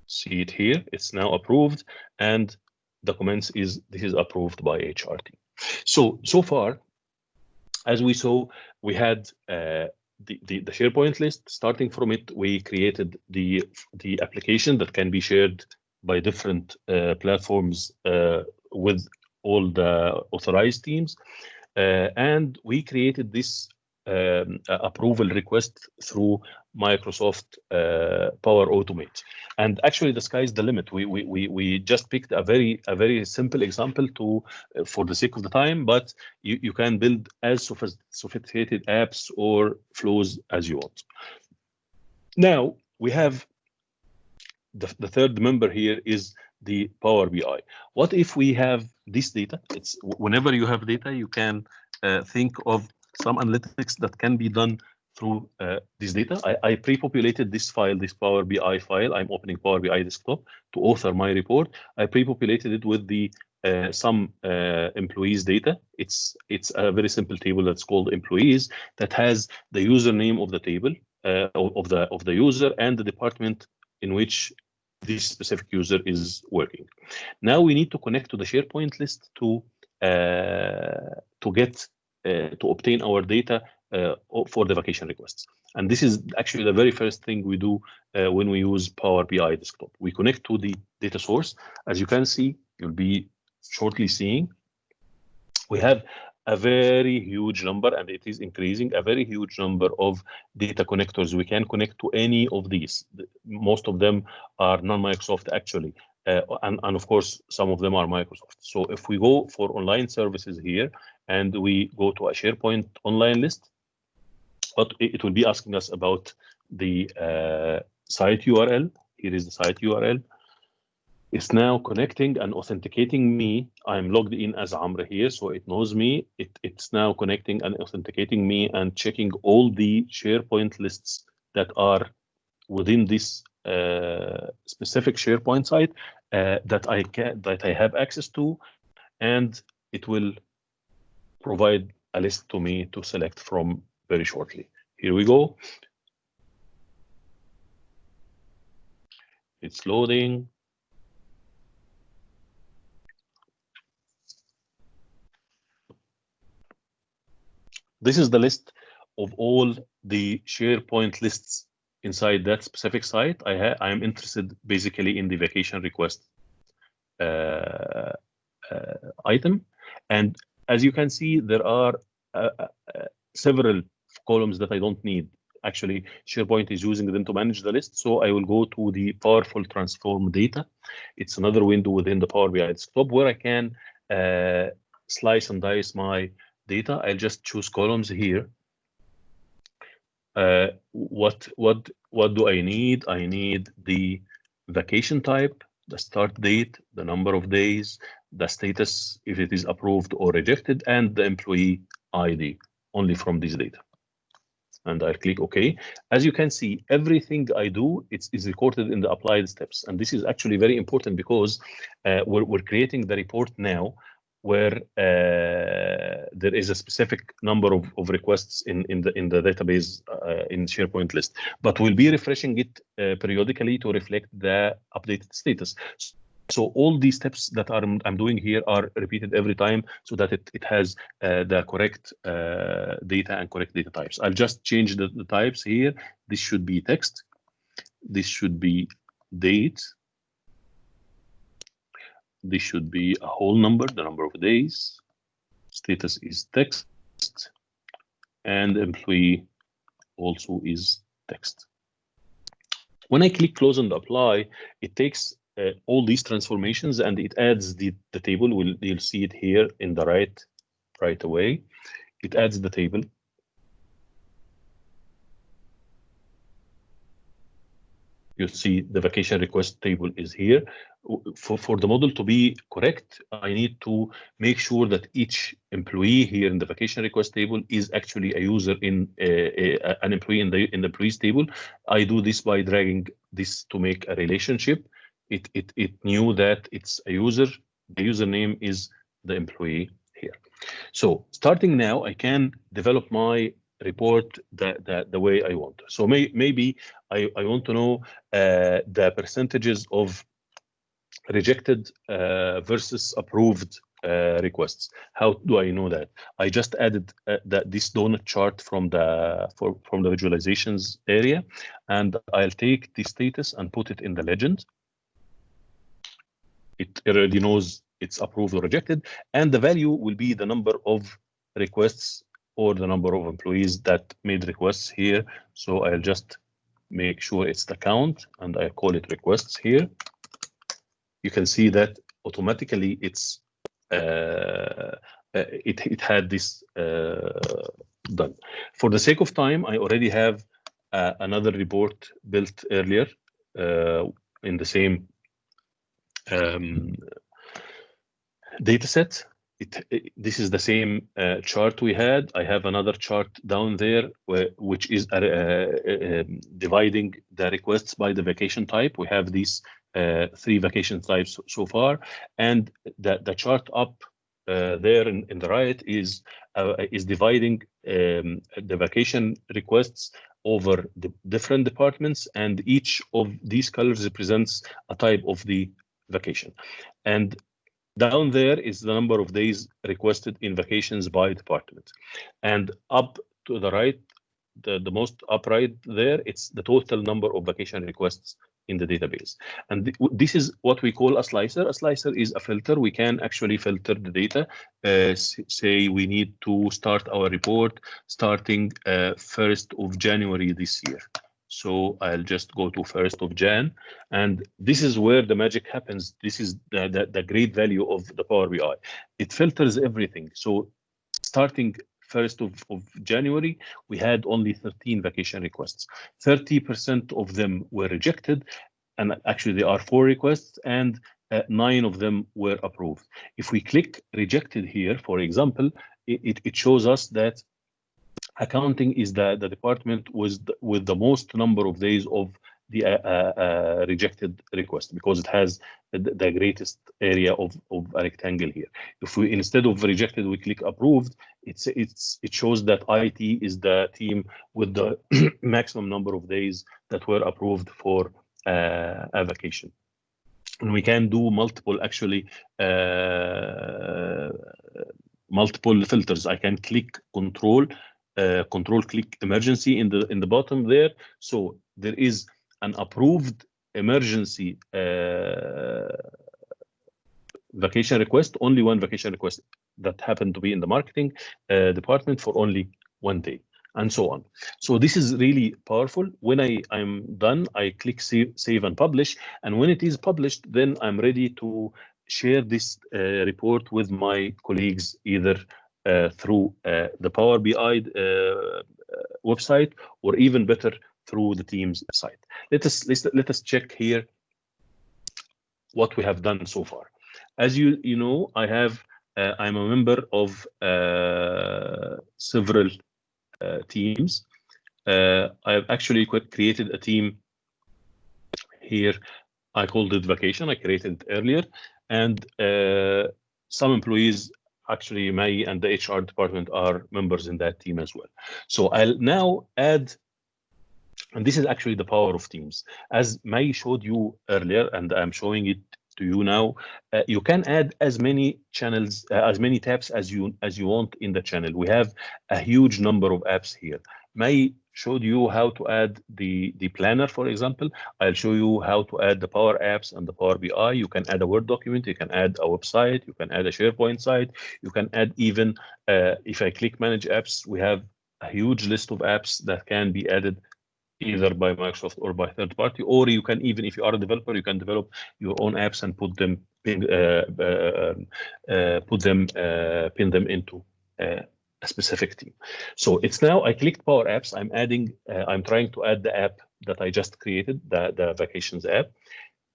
see it here. It's now approved, and the comments is this is approved by HR team. So far, as we saw, we had the SharePoint list. Starting from it, we created the application that can be shared by different platforms with all the authorized teams, and we created this approval request through Microsoft Power Automate. And actually, the sky's the limit. We just picked a very simple example for the sake of the time, but you can build as sophisticated apps or flows as you want. Now we have the third member here is the Power BI. What if we have this data? It's whenever you have data, you can think of some analytics that can be done through this data. I pre-populated this file, this Power BI file. I'm opening Power BI desktop to author my report. I pre-populated it with the some employees data. It's a very simple table that's called employees that has the username of the table of the user and the department in which this specific user is working. Now we need to connect to the SharePoint list to obtain our data for the vacation requests. And this is actually the very first thing we do when we use Power BI desktop. We connect to the data source. As you can see, you'll be shortly seeing, we have a very huge number, and it is increasing, a very huge number of data connectors. We can connect to any of these. Most of them are non-Microsoft actually. And of course, some of them are Microsoft. So if we go for online services here, and we go to a SharePoint online list, but it will be asking us about the site URL. Here is the site URL. It's now connecting and authenticating me. I'm logged in as Amr here, so it knows me. It's now connecting and authenticating me and checking all the SharePoint lists that are within this specific SharePoint site that I have access to, and it will provide a list to me to select from very shortly. Here we go. It's loading. This is the list of all the SharePoint lists inside that specific site. I am interested basically in the vacation request item. And as you can see, there are several columns that I don't need. Actually, SharePoint is using them to manage the list. So I will go to the powerful transform data. It's another window within the Power BI desktop where I can slice and dice my data. I'll just choose columns here. What do I need? I need the vacation type, the start date, the number of days, the status if it is approved or rejected, and the employee ID only from this data. And I click OK. As you can see, everything I do is recorded in the applied steps. And this is actually very important because we're creating the report now where there is a specific number of requests in the database in SharePoint list, but we'll be refreshing it periodically to reflect the updated status. So all these steps that I'm doing here are repeated every time so that it has the correct data and correct data types. I'll just change the types here. This should be text. This should be date. This should be a whole number, the number of days. Status is text. And employee also is text. When I click close and apply, it takes all these transformations and it adds the table. You'll see it here in the right away. It adds the table. You see the vacation request table is here. For the model to be correct, I need to make sure that each employee here in the vacation request table is actually a user in an employee in the employees table. I do this by dragging this to make a relationship. It knew that it's a user. The username is the employee here. So starting now, I can develop my report the way I want. So maybe I want to know the percentages of rejected versus approved requests. How do I know that? I just added this donut chart from the visualizations area, and I'll take the status and put it in the legend. It already knows it's approved or rejected, and the value will be the number of requests or the number of employees that made requests here. So I'll just make sure it's the count and I call it requests here. You can see that automatically it's it had this done. For the sake of time, I already have another report built earlier in the same data set. This is the same chart we had. I have another chart down there which is dividing the requests by the vacation type. We have these 3 vacation types so far, and the chart up there in the right is dividing the vacation requests over the different departments, and each of these colors represents a type of the vacation. And down there is the number of days requested in vacations by department. And up to the right, the most upright there, it's the total number of vacation requests in the database. And this is what we call a slicer. A slicer is a filter. We can actually filter the data. Say we need to start our report starting 1st of January this year. So I'll just go to 1st of Jan, and this is where the magic happens. This is the great value of the Power BI. It filters everything. So starting 1st of January, we had only 13 vacation requests. 30% of them were rejected, and actually there are 4 requests, and 9 of them were approved. If we click rejected here, for example, it shows us that accounting is the department with the most number of days of the rejected request, because it has the greatest area of a rectangle here. If we, instead of rejected, we click approved, it shows that IT is the team with the maximum number of days that were approved for a vacation. And we can do multiple, actually, multiple filters. I can click control control click emergency in the bottom there. So there is an approved emergency vacation request, only one vacation request that happened to be in the marketing department for only 1 day, and so on. So this is really powerful. When I'm done, I click save and publish, and when it is published, then I'm ready to share this report with my colleagues, either through the Power BI website, or even better, through the Teams site. Let us check here what we have done so far. As you know, I'm a member of several teams. I've actually created a team here. I called it vacation. I created it earlier, and some employees, actually May and the HR department, are members in that team as well. So I'll now add, and this is actually the power of Teams. As May showed you earlier, and I'm showing it to you now, you can add as many channels, as many tabs as you want in the channel. We have a huge number of apps here. May showed you how to add the planner, for example. I'll show you how to add the Power Apps and the Power BI. You can add a Word document, you can add a website, you can add a SharePoint site, you can add even, if I click Manage Apps, we have a huge list of apps that can be added either by Microsoft or by third party, or you can, even if you are a developer, you can develop your own apps and put them pin them into a specific team. So it's now, I clicked Power Apps. I'm trying to add the app that I just created, the Vacations app.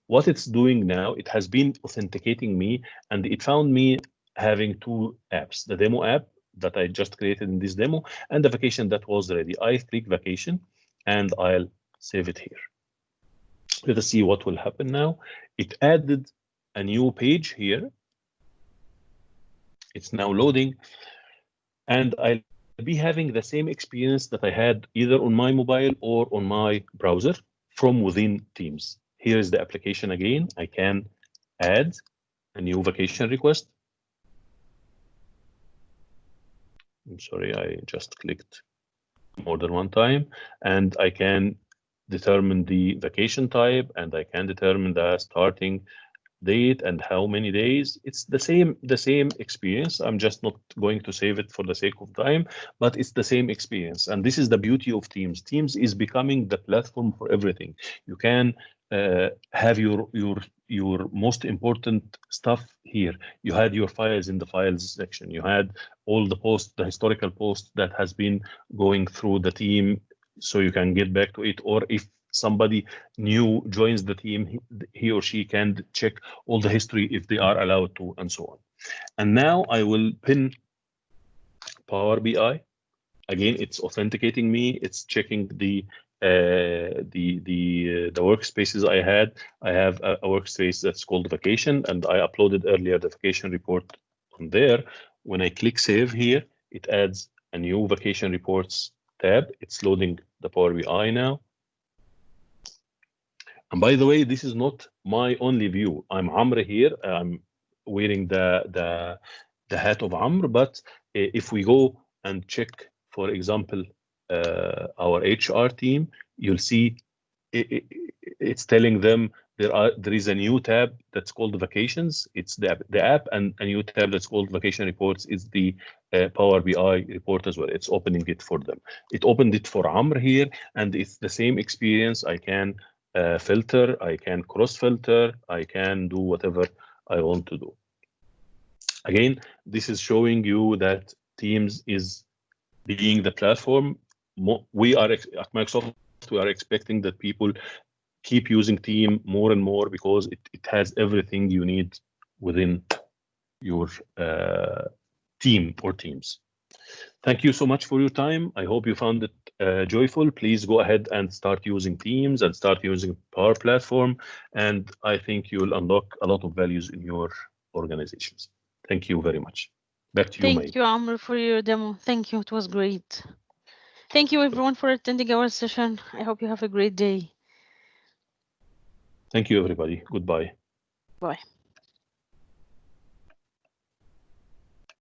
What it's doing now, it has been authenticating me, and it found me having two apps: the demo app that I just created in this demo, and the vacation that was ready. I click Vacation, and I'll save it here. Let us see what will happen now. It added a new page here. It's now loading, and I'll be having the same experience that I had either on my mobile or on my browser from within Teams. Here is the application again. I can add a new vacation request. I'm sorry, I just clicked more than one time, and I can determine the vacation type, and I can determine the starting date and how many days. It's the same experience. I'm just not going to save it for the sake of time, but it's the same experience. And this is the beauty of Teams. Teams is becoming the platform for everything. You can have your most important stuff here. You had your files in the files section. You had all the posts, the historical posts that has been going through the team, so you can get back to it. Or if somebody new joins the team, he or she can check all the history if they are allowed to, and so on. And now I will pin Power BI. Again, it's authenticating me. It's checking the workspaces I had. I have a workspace that's called Vacation, and I uploaded earlier the vacation report on there. When I click Save here, it adds a new Vacation Reports tab. It's loading the Power BI now. And by the way, this is not my only view. I'm Amr here. I'm wearing the hat of Amr. But if we go and check, for example, our HR team, you'll see it's telling them there is a new tab that's called Vacations. It's the app, and a new tab that's called Vacation Reports is the Power BI report as well. It's opening it for them. It opened it for Amr here, and it's the same experience. I can filter, I can cross filter, I can do whatever I want to do. Again, this is showing you that Teams is being the platform. We are at Microsoft, we are expecting that people keep using Teams more and more, because it has everything you need within your team or teams. Thank you so much for your time. I hope you found it joyful. Please go ahead and start using Teams and start using Power Platform, and I think you'll unlock a lot of values in your organizations. Thank you very much. Back to you, May. Thank you, Amr, for your demo. Thank you. It was great. Thank you, everyone, for attending our session. I hope you have a great day. Thank you, everybody. Goodbye. Bye.